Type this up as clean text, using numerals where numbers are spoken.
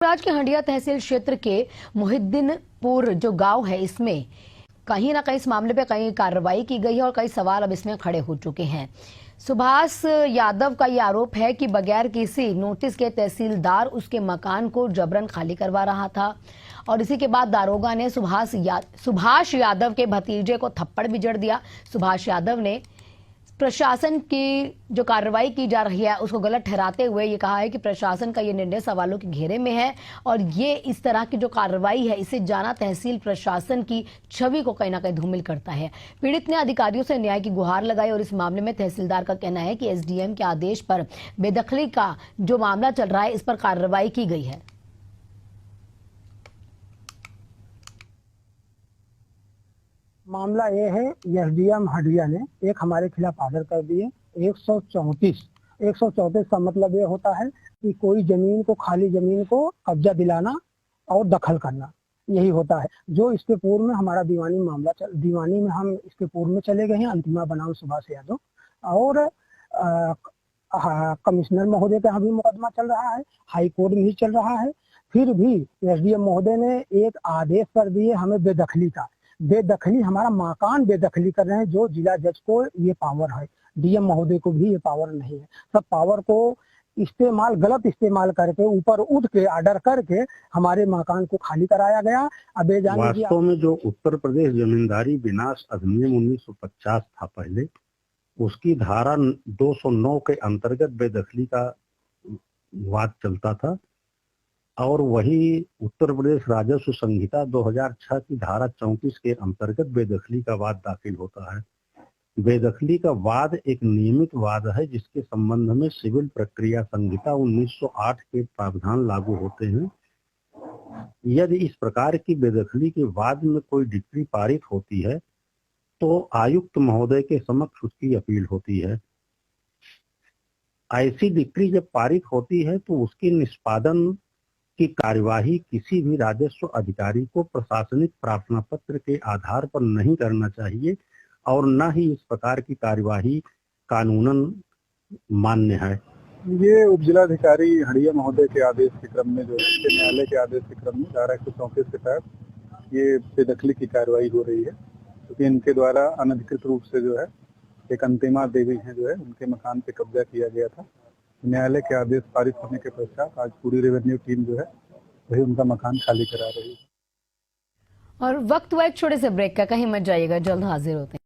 आज के हंडिया तहसील क्षेत्र के मोहिद्दीनपुर जो गांव है, इसमें कहीं ना कहीं इस मामले पे कई कार्रवाई की गई है और कई सवाल अब इसमें खड़े हो चुके हैं। सुभाष यादव का ये आरोप है कि बगैर किसी नोटिस के तहसीलदार उसके मकान को जबरन खाली करवा रहा था और इसी के बाद दारोगा ने सुभाष यादव के भतीजे को थप्पड़ भी जड़ दिया। सुभाष यादव ने प्रशासन की जो कार्रवाई की जा रही है उसको गलत ठहराते हुए ये कहा है कि प्रशासन का ये निर्णय सवालों के घेरे में है और ये इस तरह की जो कार्रवाई है इसे जाना तहसील प्रशासन की छवि को कहीं ना कहीं धूमिल करता है। पीड़ित ने अधिकारियों से न्याय की गुहार लगाई और इस मामले में तहसीलदार का कहना है कि एसडीएम के आदेश पर बेदखली का जो मामला चल रहा है इस पर कार्रवाई की गई है। मामला ये है, एसडीएम हंडिया ने एक हमारे खिलाफ आर्डर कर दिए 134 का मतलब ये होता है कि कोई जमीन को, खाली जमीन को कब्जा दिलाना और दखल करना, यही होता है। जो इसके पूर्व में हमारा दीवानी मामला दीवानी में हम इसके पूर्व में चले गए हैं, अंतिमा बनाम सुभाष यादव और कमिश्नर महोदय का यहाँ भी मुकदमा चल रहा है, हाई कोर्ट में भी चल रहा है। फिर भी एसडीएम महोदय ने एक आदेश कर दिए हमें बेदखली का। बेदखली, हमारा मकान बेदखली कर रहे हैं। जो जिला जज को ये पावर है, डीएम महोदय को भी ये पावर नहीं है। सब पावर को गलत इस्तेमाल करके ऊपर उठ के आर्डर करके हमारे मकान को खाली कराया गया। अब ये जाने वास्तव में जो उत्तर प्रदेश जमींदारी विनाश अधिनियम 1950 था पहले, उसकी धारा 209 के अंतर्गत बेदखली का वाद चलता था और वही उत्तर प्रदेश राजस्व संहिता 2006 की धारा 34 के अंतर्गत बेदखली का वाद दाखिल होता है। बेदखली का वाद एक नियमित वाद है जिसके संबंध में सिविल प्रक्रिया संहिता 1908 के प्रावधान लागू होते हैं। यदि इस प्रकार की बेदखली के वाद में कोई डिक्री पारित होती है तो आयुक्त महोदय के समक्ष उसकी अपील होती है। ऐसी डिक्री जब पारित होती है तो उसके निष्पादन की कार्यवाही किसी भी राजस्व अधिकारी को प्रशासनिक प्रार्थना पत्र के आधार पर नहीं करना चाहिए और न ही इस प्रकार की कार्यवाही कानूनन मान्य है। ये उप जिलाधिकारी हंडिया महोदय के आदेश के क्रम में, जो न्यायालय के आदेश के क्रम में धारा 134 के तहत ये बेदखली की कार्रवाई हो रही है, क्योंकि इनके द्वारा अनधिकृत रूप से जो है एक अंतिमा देवी है जो है उनके मकान पे कब्जा किया गया था। न्यायालय के आदेश पारित होने के पश्चात आज पूरी रेवेन्यू टीम जो है वही उनका मकान खाली करा रही है। और वक्त हुआ एक छोटे से ब्रेक का, कहीं मत जाइएगा, जल्द हाजिर होते हैं।